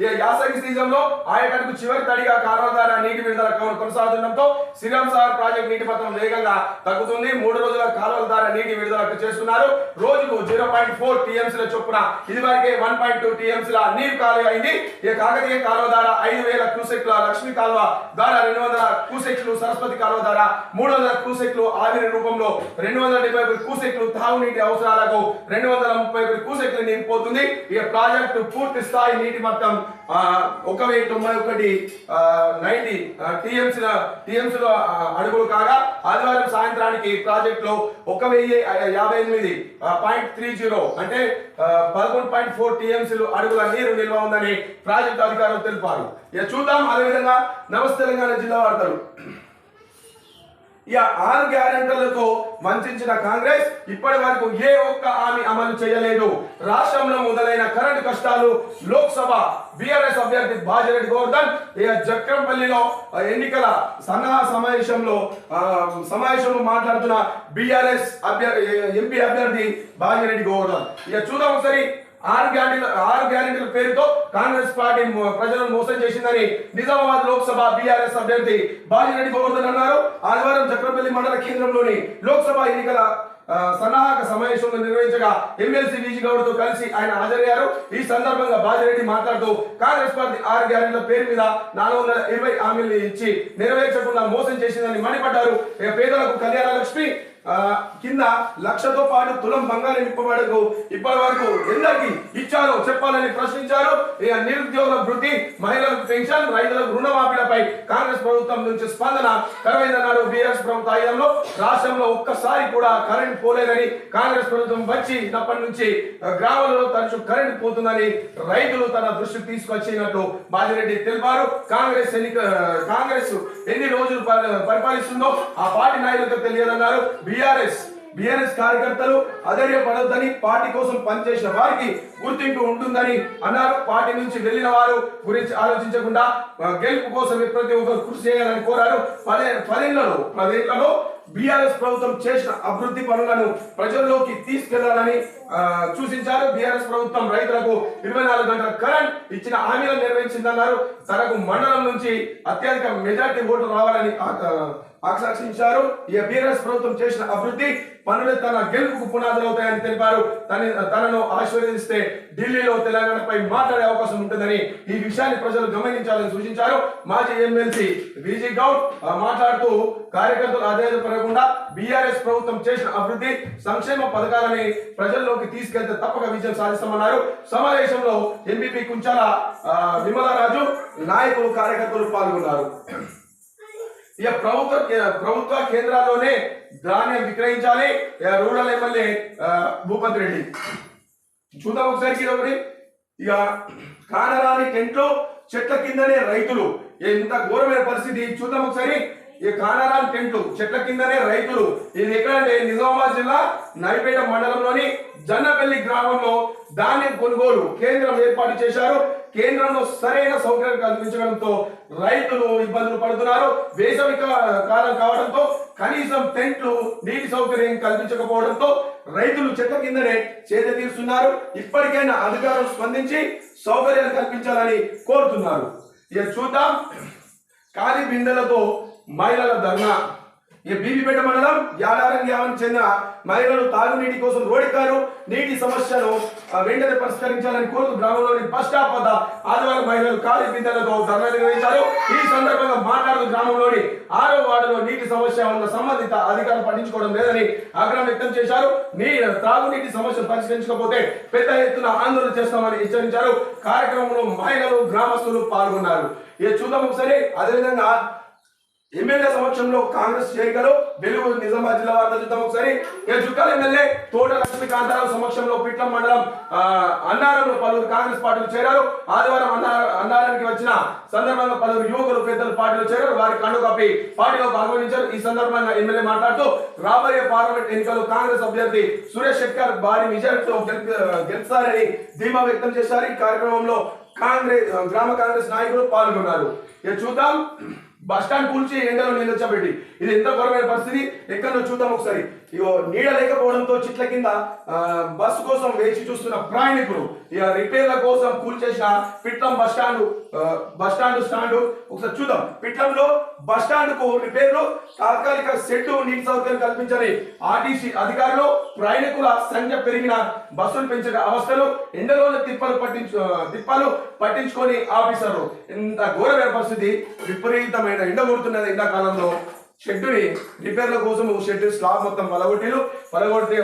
ఈ యాసంగి సీజన్ లో ఆయకట్టుకు చివరి తడిగా కాలువల ద్వారా నీటి విడుదల కొనసాగుతుండటంతో శ్రీరామ్ సాగర్ ప్రాజెక్ట్ నీటి మట్టం వేగంగా తగ్గుతుంది. 3 రోజుల కాలువల ద్వారా నీటి విడుదల చేస్తున్నారు. రోజుకు 0.4 టీఎంసీల చొప్పున ఇదివరకే 1.2 టీఎంసీల నీరు ఖాళీ అయింది. ఈ కాకతీయ కాలువ ద్వారా 5000 క్యూసెక్ల, లక్ష్మీ కాలువ ద్వారా 200 క్యూసెక్లు, సరస్వతి కాలువ ద్వారా 300 క్యూసెక్లు ఆవిరి రూపంలో 271 క్యూసెక్లు తాగునీటి అవసరాలకు 231 క్యూసెక్లు నీరు పోతుంది. ఈ ప్రాజెక్టు పూర్తి స్థాయి నీటి మొత్తం 1091 టీఎంసీల అడుగులు కాగా ఆదివారం సాయంత్రానికి ప్రాజెక్టులో 1058.30 అంటే 11.4 టీఎంసీలు అడుగుల నీరు నిల్వ ఉందని ప్రాజెక్టు అధికారులు తెలిపారు. ఇక చూద్దాం అదేవిధంగా నమస్తే తెలంగాణ జిల్లా వార్తలు. ఇక 6 గ్యారెంటీలతో వంచిన కాంగ్రెస్ ఇప్పటి వరకు ఏ ఒక్క హామీ అమలు చేయలేదు. రాష్ట్రంలో మొదలైన కరెంటు కష్టాలు. లోక్సభ బీఆర్ఎస్ అభ్యర్థి బాజిరెడ్డి గోవర్ధన్ జక్రంపల్లిలో ఎన్నికల సన్నాహ సమావేశంలో మాట్లాడుతున్న బీఆర్ఎస్ ఎంపీ అభ్యర్థి బాజిరెడ్డి గోవర్ధన్. ఇక చూద్దాం ఒకసారి. 6 గ్యారెంటీల పేరుతో కాంగ్రెస్ పార్టీ ప్రజలను మోసం చేసిందని నిజామాబాద్ లోక్సభ బీఆర్ఎస్ అభ్యర్థి బాజిరెడ్డి గోవర్ధన్ అన్నారు. ఆదివారం చక్రపల్లి మండల కేంద్రంలోని లోక్సభ ఎన్నికల సన్నాహక సమావేశంలో నిర్వహించగా ఎమ్మెల్సీ విజి గౌడ్ తో కలిసి ఆయన హాజరయ్యారు. ఈ సందర్భంగా బాజిరెడ్డి మాట్లాడుతూ కాంగ్రెస్ పార్టీ 6 గ్యారెంటీల పేరు మీద 420 హామీలు ఇచ్చి నెరవేర్చకుండా మోసం చేసిందని మండిపడ్డారు. పేదలకు కళ్యాణ లక్ష్మి కింద 1,00,000తో పాటు తులం బంగారం ఇప్పబడకు ఇప్పటి వరకు ఎందరికి ఇచ్చారో చెప్పాలని ప్రశ్నించారు. నిరుద్యోగ వృత్తి, మహిళలకు పెన్షన్, రైతులకు రుణమాఫీలపై కాంగ్రెస్ ప్రభుత్వం నుంచి స్పందన కరువైందన్నారు. బీఆర్ఎస్ ప్రభుత్వ హయాంలో రాష్ట్రంలో ఒక్కసారి కూడా కరెంట్ పోలేదని, కాంగ్రెస్ ప్రభుత్వం వచ్చినప్పటి నుంచి గ్రామాలలో తరచు కరెంట్ పోతుందని రైతులు తన దృష్టికి తీసుకొచ్చినట్లు బాజిరెడ్డి తెలిపారు. కాంగ్రెస్ ఎన్ని రోజులు పరిపాలిస్తుందో ఆ పార్టీ నాయకులకు తెలియదన్నారు. బీఆర్ఎస్ కార్యకర్తలు అధైర్యపడొద్దని, పార్టీ కోసం పనిచేసిన వారికి గుర్తింపు ఉంటుందని అన్నారు. పార్టీ నుంచి వెళ్లిన వారు గురించి ఆలోచించకుండా గెలుపు కోసం ప్రతి ఒక్కరు కృషి చేయాలని కోరారు. 10 బీఆర్ఎస్ ప్రభుత్వం చేసిన అభివృద్ధి పనులను ప్రజల్లోకి తీసుకెళ్లాలని సూచించారు. బీఆర్ఎస్ ప్రభుత్వం రైతులకు 24 గంటల కరెంట్ ఇచ్చిన హామీలను నెరవేర్చిందన్నారు. తనకు మండలం నుంచి అత్యధిక మెజార్టీ ఓట్లు రావాలని ఆకాంక్షించారు. ఈ బీఆర్ఎస్ ప్రభుత్వం చేసిన అభివృద్ధి పనులు తన గెలుపుకు పునాదులు అవుతాయని తెలిపారు. తనను ఆశీర్వదిస్తే ఢిల్లీలో తెలంగాణపై మాట్లాడే అవకాశం ఉంటుందని, ఈ విషయాన్ని ప్రజలు గమనించాలని సూచించారు. మాజీ ఎమ్మెల్సీ విజి గౌడ్ మాట్లాడుతూ కార్యకర్తలు అధైర్యపడకుండా బీఆర్ఎస్ ప్రభుత్వం చేసిన అభివృద్ధి సంక్షేమ పథకాలని ప్రజల్లోకి తీసుకెళ్తే తప్పక విజయం సాధిస్తామన్నారు. సమావేశంలో ఎంపీపీ కుంచాల విమలరాజు, నాయకులు, కార్యకర్తలు పాల్గొన్నారు. ఇక ప్రభుత్వ కేంద్రాల్లోనే ధాన్యం విక్రయించాలి. Rural MLA Bhupathi Reddy. చూద్దాం ఒకసారి ఒకటి. ఇక కానరాని టెంట్లో చెట్ల కిందనే రైతులు, ఎంత ఘోరమైన పరిస్థితి చూద్దాం ఒకసారి. ఈ కానరాని టెంట్లు చెట్ల కిందనే రైతులు. ఇది ఎక్కడంటే నిజామాబాద్ జిల్లా నడిపేట మండలంలోని జన్నపల్లి గ్రామంలో ధాన్యం కొనుగోలు కేంద్రం ఏర్పాటు చేశారు. కేంద్రంలో సరైన సౌకర్యం కల్పించడంతో రైతులు ఇబ్బందులు పడుతున్నారు. వేసవి కాలం కావడంతో కనీసం టెంట్లు, నీటి సౌకర్యం కల్పించకపోవడంతో రైతులు చెట్ల కిందనే సేద తీరుస్తున్నారు. ఇప్పటికైనా అధికారులు స్పందించి సౌకర్యాలు కల్పించాలని కోరుతున్నారు. ఇక చూద్దాం. ఖాళీ బిందెలతో మహిళల ధర్నా. ఈ బీబీపేట మండలం యాడారం గ్రామానికి చెందిన మహిళలు తాగునీటి కోసం రోడ్డెక్కారు. నీటి సమస్యను వెంటనే పరిష్కరించాలని కోరుతూ గ్రామంలోని బస్ స్టాప్ వద్ద ఆదివారం మహిళలు ఖాళీ బిందెలతో ధర్నా నిర్వహించారు. ఈ సందర్భంగా మాట్లాడుతూ గ్రామంలోని 6వ వార్డులో నీటి సమస్య ఉన్న సంబంధిత అధికారులు పట్టించుకోవడం లేదని ఆగ్రహం వ్యక్తం చేశారు. త్రాగునీటి సమస్యను పరిష్కరించకపోతే పెద్ద ఎత్తున ఆందోళన చేస్తామని హెచ్చరించారు. కార్యక్రమంలో మహిళలు, గ్రామస్తులు పాల్గొన్నారు. ఇది చూద్దాం ఒకసారి. అదేవిధంగా ఎమ్మెల్యే సమక్షంలో కాంగ్రెస్ చేరికలు. వెలుగు నిజామాబాద్ జిల్లా వార్త చూద్దాం ఒకసారి. జుట్టాల ఎమ్మెల్యే తోట లక్ష్మీకాంతారావు సమక్షంలో పిట్లం మండలం అన్నారంలో పలువురు కాంగ్రెస్ పార్టీలు చేరారు. ఆదివారం అన్నారానికి వచ్చిన సందర్భంగా పలువురు యువకులు, పెద్దలు పార్టీలో చేరారు. వారి కండు కప్పి పార్టీలో పాల్గొనించారు. ఈ సందర్భంగా ఎమ్మెల్యే మాట్లాడుతూ రాబోయే పార్లమెంట్ ఎన్నికల్లో కాంగ్రెస్ అభ్యర్థి సురేష్ శెట్కర్ భారీ మెజారిటీతో గెలుస్తారని ధీమా వ్యక్తం చేశారు. ఈ కార్యక్రమంలో గ్రామ కాంగ్రెస్ నాయకులు పాల్గొన్నారు. ఇక చూద్దాం. బస్ స్టాండ్ కూల్చి ఎండలో నిలచబెట్టి, ఇది ఎంత ఘోరమైన పరిస్థితి. ఎక్కడో చూద్దాం ఒకసారి. ఇగో నీడ లేకపోవడంతో చెట్ల కింద బస్సు కోసం వేచి చూస్తున్న ప్రయాణికులు, ఇక రిపేర్ల కోసం కూల్చేసిన పిట్లం బస్ స్టాండ్ ఒకసారి చూద్దాం. పిట్లంలో బస్ స్టాండ్ కు రిపేర్లు, తాత్కాలిక షెడ్డు, నీటి సౌకర్యం కల్పించని ఆర్టీసీ అధికారులు, ప్రయాణికుల సంఖ్య పెరిగిన బస్సులు పెంచిన అవస్థలు, ఎండలోని తిప్పలు పట్టించుకొని ఆఫీసర్లు. ఇంత ఘోరమైన పరిస్థితి. విపరీతమైన ఎండ కొడుతున్నది ఎండాకాలంలో. షెడ్డుని రిపేర్ల కోసం షెడ్ స్లాబ్ మొత్తం పలగొట్టి